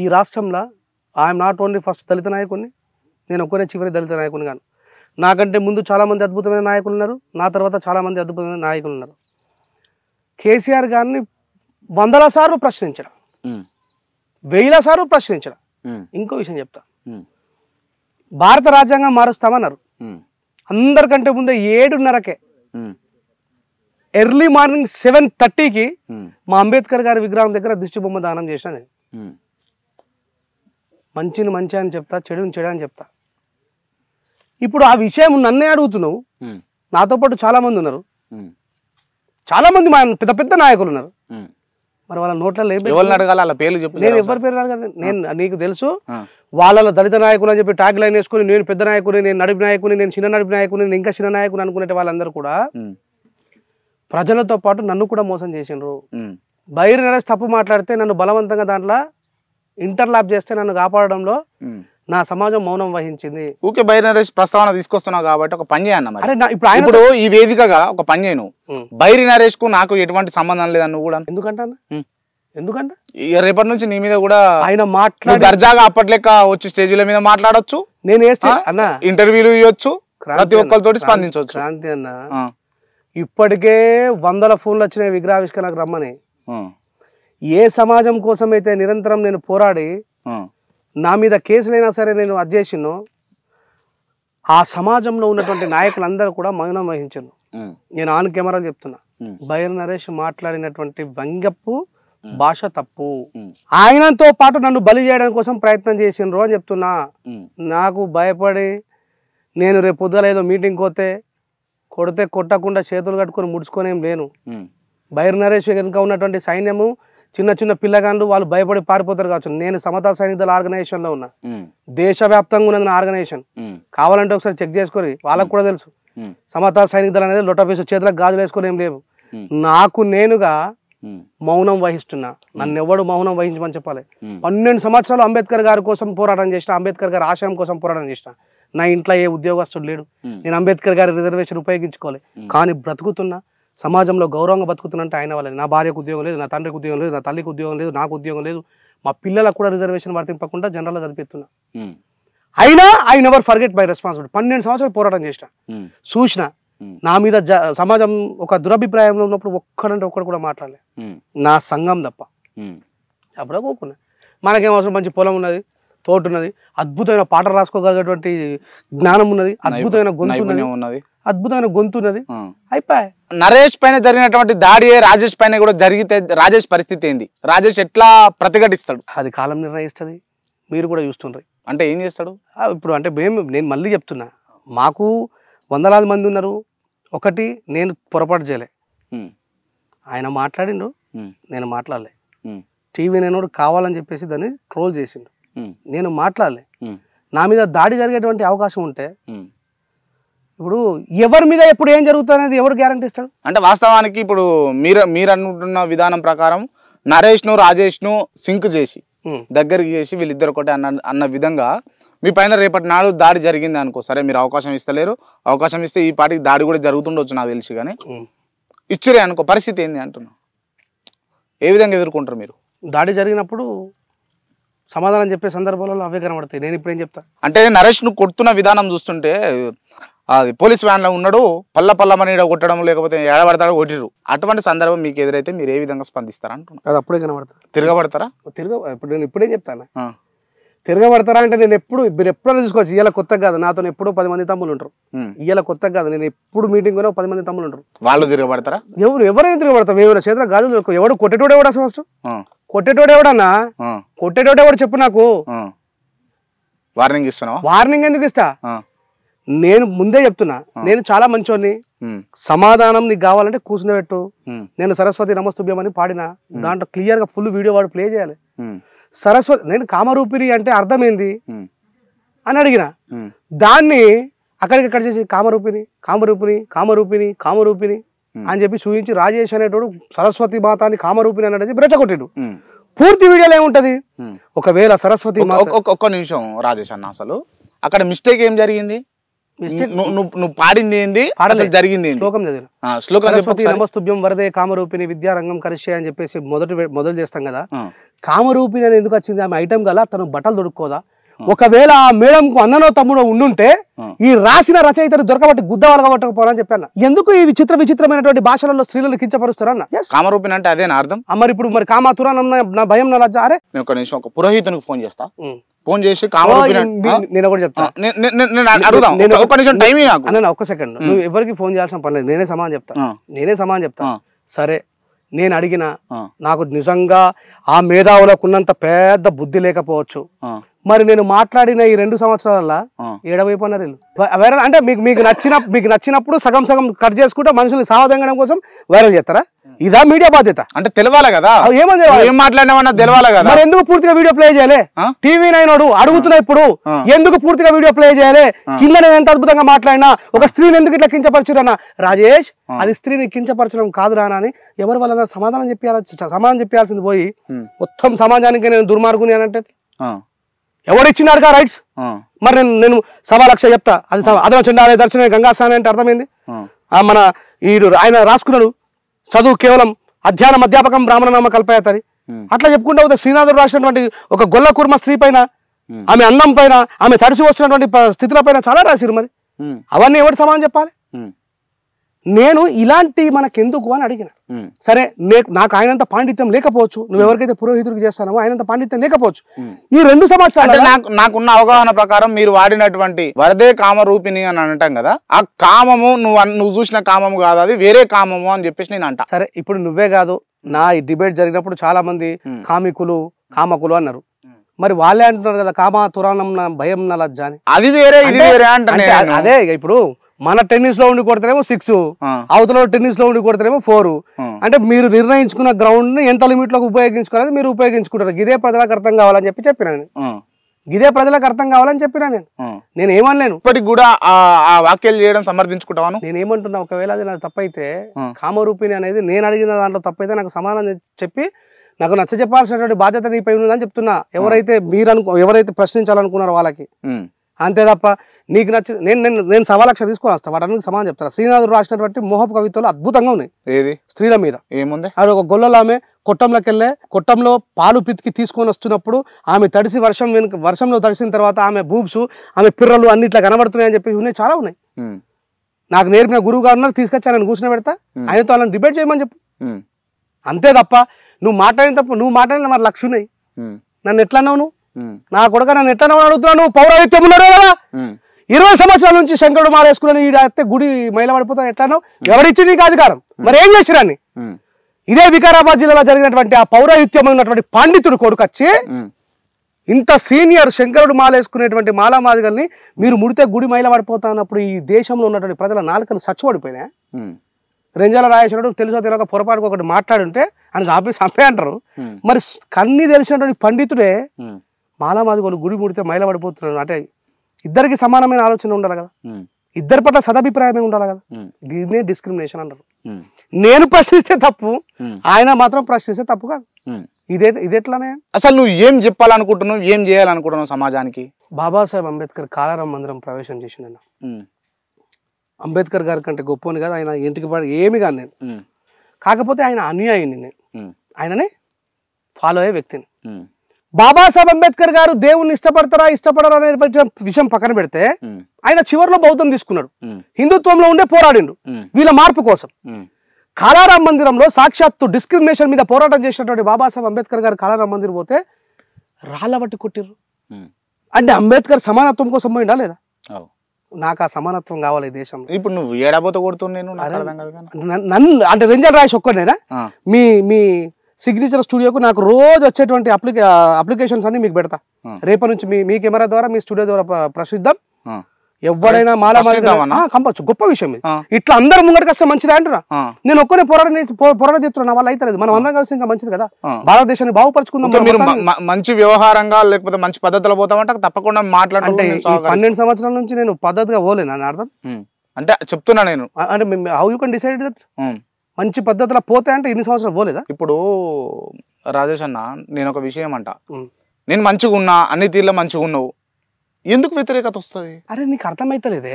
ఈ రాష్ట్రంలో I'm not only first దళిత నాయకుడిని, నేను ఒక్కనే చివరి దళిత నాయకుని కాను. నాకంటే ముందు చాలామంది అద్భుతమైన నాయకులు ఉన్నారు, నా తర్వాత చాలామంది అద్భుతమైన నాయకులు ఉన్నారు. కేసీఆర్ గారిని వందల సార్లు ప్రశ్నించడం, వేల సార్లు ప్రశ్నించడం. ఇంకో విషయం చెప్తా, భారత రాజ్యాంగం మారుస్తామన్నారు. అందరికంటే ముందే 7:30కే ఎర్లీ మార్నింగ్ 7:30కి మా అంబేద్కర్ గారి విగ్రహం దగ్గర దిష్టి బొమ్మ దానం చేసిన నేను. మంచిని మంచి అని చెప్తా, చెడుని చెడు అని చెప్తా. ఇప్పుడు ఆ విషయం నన్నే అడుగుతున్నావు, నాతో పాటు చాలా మంది ఉన్నారు, చాలా మంది మా పెద్ద పెద్ద నాయకులు ఉన్నారు. మరి వాళ్ళ నోట్లలో నేను ఎవరి పేరు అడగాలి? నేను నీకు తెలుసు, వాళ్ళలో దళిత నాయకులు అని చెప్పి ట్యాగ్ లైన్ వేసుకుని నేను పెద్ద నాయకుని, నేను నడిపి నాయకుని, నేను చిన్న నడిపి నాయకుని, నేను ఇంకా చిన్న నాయకుని అనుకునే వాళ్ళందరూ కూడా ప్రజలతో పాటు నన్ను కూడా మోసం చేసిండ్రు. బైర్ నరేష్ తప్పు మాట్లాడితే నన్ను బలవంతంగా దాంట్లో ఇంటర్లాప్ చేస్తే నన్ను కాపాడడంలో నా సమాజం మౌనం వహించింది. ఊకే బైర్ నరేష్ ప్రస్తావన తీసుకొస్తున్నావు కాబట్టి ఒక పని చేయన్న. ఇప్పుడు ఈ వేదికగా ఒక పని చేయను, బైరి నరేష్ కు నాకు ఎటువంటి సంబంధం లేదని నువ్వు కూడా ఎందుకంటే రేపటి నుంచి నీ మీద కూడా ఆయన మాట్లాడి దర్జాగా అప్పట్లెక్క వచ్చి స్టేజీల మీద మాట్లాడొచ్చు, నేను వేస్తే అన్న ఇంటర్వ్యూలు ఇవ్వచ్చు, ప్రతి ఒక్కరితో స్పందించవచ్చు. క్రాంతి అన్న ఇప్పటికే 100 ఫోన్లు వచ్చినాయి విగ్రహావిష్కరణకు రమ్మని. ఏ సమాజం కోసం అయితే నిరంతరం నేను పోరాడి నా మీద కేసులైనా సరే నేను అధ్యక్షను, ఆ సమాజంలో ఉన్నటువంటి నాయకులందరూ కూడా మౌనం వహించను. నేను ఆన్ కెమెరా చెప్తున్నా, బైర్ నరేష్ మాట్లాడినటువంటి వ్యంగ్యపు భాష తప్పు. ఆయనతో పాటు నన్ను బలి చేయడం కోసం ప్రయత్నం చేసిండ్రు అని చెప్తున్నా. నాకు భయపడి నేను రేపు పొద్దుల ఏదో మీటింగ్ పోతే కొడితే కొట్టకుండా చేతులు కట్టుకొని ముడుచుకొని ఏం లేను. బైర్ నరేష్ వెనుక ఉన్నటువంటి సైన్యము చిన్న చిన్న పిల్లగాండ్లు వాళ్ళు భయపడి పారిపోతారు కావచ్చు. నేను సమతా సైనికుల ఆర్గనైజేషన్ లో ఉన్నా, దేశవ్యాప్తంగా ఉన్నది నా ఆర్గనైజేషన్. కావాలంటే ఒకసారి చెక్ చేసుకొని, వాళ్ళకు కూడా తెలుసు సమతా సైనికులు అనేది లొట్టపేసి చేతులకు గాజులు వేసుకొని ఏం లేవు. నాకు నేనుగా మౌనం వహిస్తున్నా. నన్ను ఎవడు మౌనం వహించమని చెప్పాలి. 12 సంవత్సరాలు అంబేద్కర్ గారి కోసం పోరాటం చేసిన, అంబేద్కర్ గారి ఆశయం కోసం పోరాటం చేసిన. నా ఇంట్లో ఏ ఉద్యోగస్తుడు లేడు, నేను అంబేద్కర్ గారి రిజర్వేషన్ ఉపయోగించుకోవాలి, కానీ బ్రతుకుతున్నా, సమాజంలో గౌరవంగా బతుకుతున్నంటే ఆయన వల్ల. నా భార్యకు ఉద్యోగం లేదు, నా తండ్రికి ఉద్యోగం లేదు, నా తల్లికి ఉద్యోగం లేదు, నాకు ఉద్యోగం లేదు, మా పిల్లలకు కూడా రిజర్వేషన్ వర్తింపకుండా జనరల్గా చదివిస్తున్నా. అయినా I never forget my responsibility. 12 సంవత్సరాలు పోరాటం చేసిన, చూసిన. నా మీద సమాజం ఒక దురభిప్రాయంలో ఉన్నప్పుడు ఒక్కడంటే ఒక్కడు కూడా మాట్లాడలే, నా సంఘం తప్ప. అప్పుడే కోకున్నా. మనకేం అవసరం, మంచి పొలం ఉన్నది, తోట ఉన్నది, అద్భుతమైన పాటలు రాసుకోగలిగేటువంటి జ్ఞానం ఉన్నది, అద్భుతమైన గొంతు ఉన్నది, అద్భుతమైన గొంతు ఉన్నది. అయిపోయి నరేష్ పైన జరిగినటువంటి దాడి రాజేష్ పైన కూడా జరిగితే రాజేష్ పరిస్థితి ఏంది? రాజేష్ ఎట్లా ప్రతిఘటిస్తాడు? అది కాలం నిర్ణయిస్తుంది, మీరు కూడా చూస్తుండ్రు. అంటే ఏం చేస్తాడు ఇప్పుడు? అంటే నేను మళ్ళీ చెప్తున్నా, మాకు వందలాది మంది ఉన్నారు. ఒకటి, నేను పొరపాటు చేయలే, ఆయన మాట్లాడిండు, నేను మాట్లాడలే. టీవీ నేనోడు కావాలని చెప్పేసి దాన్ని ట్రోల్ చేసిండు, నేను మాట్లాడలే. నా మీద దాడి జరిగేటువంటి అవకాశం ఉంటే ఇప్పుడు ఎవరి మీద ఎప్పుడు ఏం జరుగుతుంది అనేది ఎవరు గ్యారంటీ ఇస్తాడు? అంటే వాస్తవానికి ఇప్పుడు మీరు అనుకుంటున్న విధానం ప్రకారం నరేష్ను రాజేష్ను సింక్ చేసి దగ్గరికి చేసి వీళ్ళిద్దరు ఒకటి అన్న విధంగా మీ పైన రేపటి నాడు దాడి జరిగింది అనుకో, సరే మీరు అవకాశం ఇస్తలేరు, అవకాశం ఇస్తే ఈ పాటికి దాడి కూడా జరుగుతుండొచ్చు నాకు తెలిసి, కానీ ఇచ్చిరే అనుకో, పరిస్థితి ఏంది అంటున్నా, ఏ విధంగా ఎదుర్కొంటారు మీరు? దాడి జరిగినప్పుడు సమాధానం చెప్పే సందర్భాలలో అవే కనబడతాయి. నేను ఇప్పుడు ఏం చెప్తా అంటే నరేష్ను కొడుతున్న విధానం చూస్తుంటే అది పోలీస్ వ్యాన్లో ఉన్నాడు, పల్లమని కొట్టడం లేకపోతే ఏడబడతాడో కొట్టిరు, అటువంటి సందర్భం మీకు ఎదురైతే మీరు ఏ విధంగా స్పందిస్తారా అంటున్నా? అది అప్పుడే కనబడతారు. తిరగబడతారా? ఇప్పుడు నేను ఇప్పుడేం చెప్తాను, తిరగబడతారా అంటే నేను మీరు ఎప్పుడైనా చూసుకోవచ్చు. ఇవాళ కొత్తగా కాదు, నాతో ఎప్పుడో 10 మంది తమ్ముళ్ళు ఉంటారు. ఇవాళ కొత్తగా కాదు, నేను ఎప్పుడు మీటింగ్ పోయినా 10 మంది తమ్ముళ్ళు ఉంటారు. వాళ్ళు తిరగబడతారా? ఎవరైనా తిరగబడతాం. ఎవరైనా చేతిలో గాజులు ఎవడు కొట్టేటోడు ఎవడు అసలు? ఫస్ట్ కొట్టేటోడు ఎవడన్నా? కొట్టేటోడు ఎవడు చెప్పు నాకు. వార్నింగ్ ఇస్తున్నావా? వార్నింగ్ ఎందుకు ఇస్తా? నేను ముందే చెప్తున్నా, నేను చాలా మంచోని. సమాధానం నీకు కావాలంటే కూర్చునిపెట్టు. నేను సరస్వతి నమస్తుభ్యం అని పాడినా, దాంట్లో క్లియర్ గా ఫుల్ వీడియో వాడు ప్లే చేయాలి. సరస్వతి, నేను కామరూపిణి అంటే అర్థమైంది అని అడిగిన, దాన్ని అక్కడికి చేసి కామరూపిణి కామరూపిణి కామరూపిణి కామరూపిణి అని చెప్పి చూపించి రాజేష్ అనేటోడు సరస్వతి మాతాని కామరూపిణి అన్నాడు బ్రెచ్చగొట్టాడు. పూర్తి వీడియోలో ఏముంటది? ఒకవేళ సరస్వతి ఒక్క నిమిషం రాజేష్ అన్న, అసలు అక్కడ మిస్టేక్ ఏం జరిగింది? నువ్వు పాడింది ఏంది, అసలు జరిగింది ఏంది? శ్లోకం చదివిన. శ్లోకం సరస్వతి నమస్తుభ్యం వరదే కామరూపిణి విద్యారంగం కరిష్య అని చెప్పేసి మొదలు చేస్తాం కదా. కామరూపిణి అని ఎందుకు వచ్చింది? ఆమె ఐటమ్ గల తను బట్టలు దొరుకుకోదా? ఒకవేళ ఆ మేడంకు అన్ననో తమ్ముడో ఉండుంటే ఈ రాసిన రచయితను దొరకబట్టి గుద్దవాళ్ళు కాబట్టకపోవాలని చెప్పాను. ఎందుకు ఈ విచిత్రమైనటువంటి భాషలలో స్త్రీలను కించపరుస్తారన్న? కామరూపిణి అంటే అదే అర్థం. మరి ఇప్పుడు మరి కామాతురా నా భయం నా లజ్జ. అరే ఒక నిమిషం, ఒక పురోహితునికి ఫోన్ చేస్తా. ఫోన్ చేసి నేను ఒకటి చెప్తా, ఒక్క సెకండ్. నువ్వు ఎవరికి ఫోన్ చేయాల్సిన పని లేదు, నేనే సమాధానం చెప్తా. సరే, నేను అడిగిన నాకు నిజంగా ఆ మేధావులకు ఉన్నంత పెద్ద బుద్ధి లేకపోవచ్చు. మరి నేను మాట్లాడిన ఈ 2 సంవత్సరాల ఏడవైపోయినారు వైరల్ అంటే మీకు నచ్చినప్పుడు సగం కట్ చేసుకుంటే మనుషులు సావదంగడం కోసం వైరల్ చేస్తారా? ఇదా మీడియా బాధ్యత? అంటే తెలవాలి కదా, ఏం మాట్లాడినా తెలవాలి కదా. మరి ఎందుకు పూర్తిగా వీడియో ప్లే చేయాలి? టీవీ 9 అడుగుతున్నా ఇప్పుడు, ఎందుకు పూర్తిగా వీడియో ప్లే చేయాలి? కింద నేను ఎంత అద్భుతంగా మాట్లాడినా ఒక స్త్రీని ఎందుకు ఇట్లా కించపరచురన్నా? రాజేష్, అది స్త్రీని కించపరచడం కాదురా అని ఎవరి వల్ల సమాధానం చెప్పాల్సింది పోయి మొత్తం సమాజానికి నేను దుర్మార్గుని అని అంటే ఎవరిచ్చినారు కా రైట్స్? మరి నేను 1,00,000 చెప్తా, అది అదన చెండాలే దర్శన గంగాస్నానం అంటే అర్థమైంది. మన ఆయన రాసుకున్నాడు చదువు కేవలం అధ్యయనం అధ్యాపకం బ్రాహ్మణనామ కల్పయతని అట్లా చెప్పుకుంటూ పోతే శ్రీనాథుడు రాసినటువంటి ఒక గొల్ల కుర్మ స్త్రీ పైన, ఆమె అన్నం పైన, ఆమె తడిసి వస్తున్నటువంటి స్థితుల పైన చాలా రాసిరు. మరి అవన్నీ ఎవరు సమానం చెప్పాలి? నేను ఇలాంటి మనకెందుకు అని అడిగిన. సరే, నాకు ఆయనంత పాండిత్యం లేకపోవచ్చు, నువ్వు ఎవరికైతే పురోహితుడికి చేస్తానో ఆయనంత పాండిత్యం లేకపోవచ్చు. ఈ 2 సంవత్సరాలు నాకున్న అవగాహన ప్రకారం మీరు వాడినటువంటి వరదే కామరూపిణి అని అంటాం కదా, ఆ కామము నువ్వు చూసిన కామము కాదు, అది వేరే కామము అని చెప్పేసి నేను అంటా. సరే, ఇప్పుడు నువ్వే కాదు, నా ఈ డిబేట్ జరిగినప్పుడు చాలా మంది కామకులు అన్నారు. మరి వాళ్ళే అంటున్నారు కదా కామాతురానం భయం నా లజ్జ అని. అది వేరే, ఇది వేరే అంటే అదే. ఇప్పుడు మన టెన్నిస్ లో ఉండి కొడతారేమో 6, అవతల టెన్నిస్ లో ఉండి కొడతారేమో 4. అంటే మీరు నిర్ణయించుకున్న గ్రౌండ్ ని ఎంత లిమిట్ లోకి ఉపయోగించుకోవాలి మీరు ఉపయోగించుకుంటారు. గిదే ప్రజలకు అర్థం కావాలని చెప్పినా నేను ఏమనలేను. ఇప్పటికి కూడా ఆ వ్యాఖ్యలు చేయడం సమర్థించుకుంటాను. నేను ఏమంటున్నా, ఒకవేళ అది నాకు తప్పైతే, కామరూపిణి అనేది నేను అడిగిన దాంట్లో తప్పైతే నాకు సమాధానం చెప్పి నాకు నచ్చ చెప్పాల్సినటువంటి బాధ్యత నీపై ఉందని చెప్తున్నా. ఎవరైతే ప్రశ్నించాలనుకున్నారో వాళ్ళకి. అంతే తప్ప నీకు నచ్చి నేను 1,00,000 తీసుకొని వస్తా, వాటన్నిటికి సమాధానం చెప్తారా. శ్రీనాథుడు రాసినటువంటి మోహపు కవితలు అద్భుతంగా ఉన్నాయి. ఏది స్త్రీల మీద ఏముంది? అది ఒక గొల్లలు ఆమె కొట్టంలో పాలు పితికి తీసుకొని వస్తున్నప్పుడు ఆమె తడిసి వర్షంలో తడిసిన తర్వాత ఆమె బూబ్స్, ఆమె పిర్రలు అన్ని ఇట్లా కనబడుతున్నాయని చెప్పి ఉన్నాయి, చాలా ఉన్నాయి. నాకు నేర్పిన గురువు గారు ఉన్నారు, తీసుకొచ్చా నేను కూర్చుని పెడతా, ఆయనతో వాళ్ళని డిబేట్ చేయమని చెప్పు. అంతే తప్ప నువ్వు మాట్లాడిన మరి 1,00,000 ఉన్నాయి. నన్ను ఎట్లా అన్నావు నువ్వు? నా కొడుక నన్ను ఎట్లా అడుగుతున్నావు? నువ్వు పౌరహిత్యం ఉన్నాడు కదా, 20 సంవత్సరాల నుంచి శంకరుడు మాల వేసుకుని ఈ గుడి మైల పడిపోతాను ఎట్లానో? ఎవరిచ్చి నీకు అధికారం? మరి ఏం చేసిరాన్ని? ఇదే వికారాబాద్ జిల్లాలో జరిగినటువంటి ఆ పౌరహిత్యం ఉన్నటువంటి పండితుడు కొడుకు వచ్చి ఇంత సీనియర్ శంకరుడు మాల వేసుకునేటువంటి మాలా మాదిగల్ని మీరు ముడితే గుడి మైల పడిపోతా అన్నప్పుడు ఈ దేశంలో ఉన్నటువంటి ప్రజల నాలుకలు సచ్చిపడిపోయినాయి. రెంజాల రాయేశ్వరుడు తెలుసో తెలియక పొరపాటుకు ఒకటి మాట్లాడుంటే అని చంపే అంటారు. మరి కన్నీ తెలిసినటువంటి పండితుడే మాలా మాదిగోళ్ళు గుడి ముడితే మైల పడిపోతున్నారు అంటే ఇద్దరికి సమానమైన ఆలోచన ఉండాలి కదా, ఇద్దరి పట్ల సదభిప్రాయమే ఉండాలి కదా. దీన్నే డిస్క్రిమినేషన్ అంటారు. నేను ప్రశ్నిస్తే తప్పు, ఆయన మాత్రం ప్రశ్నిస్తే తప్పు కాదు. ఇదెట్లానే? అసలు నువ్వు ఏం చెప్పాలనుకుంటున్నావు, ఏం చేయాలనుకుంటున్నావు సమాజానికి? బాబాసాహెబ్ అంబేద్కర్ కాలారాం మందిరం ప్రవేశం చేసిన అంబేద్కర్ గారి కంటే గొప్పని కాదు, ఆయన ఇంటికి ఏమి కాదు నేను. కాకపోతే ఆయన అనుయాయిని, నేను ఆయననే ఫాలో అయ్యే వ్యక్తిని. బాబాసాహెబ్ అంబేద్కర్ గారు దేవుణ్ణి ఇష్టపడరా అనే విషయం పక్కన పెడితే ఆయన చివరిలో బౌద్ధం తీసుకున్నాడు, హిందుత్వంలో ఉండే పోరాడిండు వీళ్ళ మార్పు కోసం. కాలారాం మందిరంలో సాక్షాత్తు డిస్క్రిమినేషన్ మీద పోరాటం చేసినటువంటి బాబాసాహెబ్ అంబేద్కర్ గారు కాలారాం మందిరం పోతే రాళ్ళ బట్టి కొట్టిర్రు. అంటే అంబేద్కర్ సమానత్వం కోసం పోయిందా లేదా? నాకు ఆ సమానత్వం కావాలి ఈ దేశంలో. ఇప్పుడు నువ్వు ఏడాబోతో కొడుతున్నాను నన్ను అంటే రెంజల్ రాయేష్ ఒక్కడేనా? మీ సిగ్నేచర్ స్టూడియోకు నాకు రోజు వచ్చేటువంటి అప్లికేషన్స్ అన్ని మీకు పెడతా. రేపటి నుంచి మీ కెమెరా ద్వారా మీ స్టూడియో ద్వారా ప్రసిద్ధం. ఎవడైనా మాలా కంపచ్చు, గొప్ప విషయం ఇది. ఇట్లా అందరు ముంగడికి వస్తే మంచిది అంటున్నా. నేను ఒక్కనే పోరాట చేస్తున్నా, వాళ్ళ అయితే మనం అందరం కలిసి ఇంకా మంచిది కదా, భారతదేశాన్ని బాగుపరుచుకుందాం. మీరు మంచి వ్యవహారంగా లేకపోతే మంచి పద్ధతిలో పోతామంటే తప్పకుండా మాట్లాడంటే. 12 సంవత్సరాల నుంచి నేను పద్ధతిగా పోలేను అని అర్థం. అంటే చెప్తున్నా నేను, అంటే how you can decide that మంచి పద్ధతిలో పోతే అంటే ఇన్ని సంవత్సరాలు పోలేదా? ఇప్పుడు రాజేష్ అన్న, నేను ఒక విషయం అంట, నేను మంచిగా ఉన్నా, అన్ని తీర్లో మంచిగా ఉన్నావు, ఎందుకు వ్యతిరేకత వస్తుంది? అరే నీకు అర్థమైతలేదే,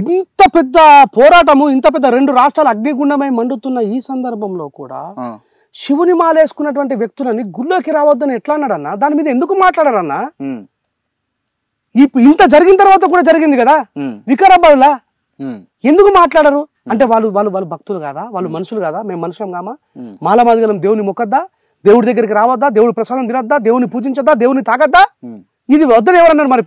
ఇంత పెద్ద పోరాటము, ఇంత పెద్ద 2 రాష్ట్రాలు అగ్నిగుండమై మండుతున్న ఈ సందర్భంలో కూడా శివుని మాలేసుకున్నటువంటి వ్యక్తులని గుళ్ళోకి రావద్దని ఎట్లా అన్నాడన్నా? దాని మీద ఎందుకు మాట్లాడారన్నా? ఇంత జరిగిన తర్వాత కూడా జరిగింది కదా వికారాబాద్లా, ఎందుకు మాట్లాడరు? అంటే వాళ్ళు భక్తులు కాదా? వాళ్ళు మనుషులు కాదా? మేము మనుషులం కామా? మాలమాదిగలం దేవుని మొక్కద్దా? దేవుడి దగ్గరికి రావద్దా? దేవుడి ప్రసాదం తినద్దా? దేవుని పూజించద్దా? దేవుని తాగద్దా? ఇది వద్దని ఎవరన్నారు మరి?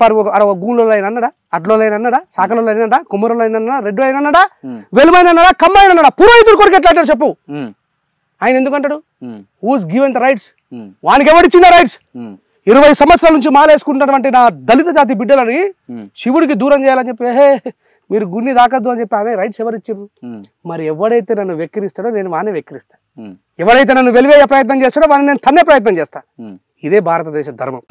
గూళ్ళో అయినా అన్నాడా? అడ్లో అయినా అన్నాడా? సాకలో అయినా, కుమ్మరంలో అయినా అన్నాడా? రెడ్డి అయినా అన్నాడా? వెలుమైన అన్నాడా? కమ్మాయిన అన్నాడా? పురోహితుడు కొడుకు ఎట్లా అంటాడు చెప్పు? ఆయన ఎందుకంటాడు? Who's given the rights? వానికి ఎవడిచ్చిన రైట్స్? 20 సంవత్సరాల నుంచి మాలేసుకుంటున్నటువంటి నా దళిత జాతి బిడ్డలని శివుడికి దూరం చేయాలని చెప్పి మీరు గుడిని దాకద్దు అని చెప్పి అనే రైట్స్ ఎవరిచ్చారు? మరి ఎవడైతే నన్ను వెక్కిరిస్తాడో నేను వాడిని వెక్కిరిస్తా, ఎవరైతే నన్ను వెలివేయ ప్రయత్నం చేస్తాడో వాడిని నేను తన్నే ప్రయత్నం చేస్తా. ఇదే భారతదేశ ధర్మం.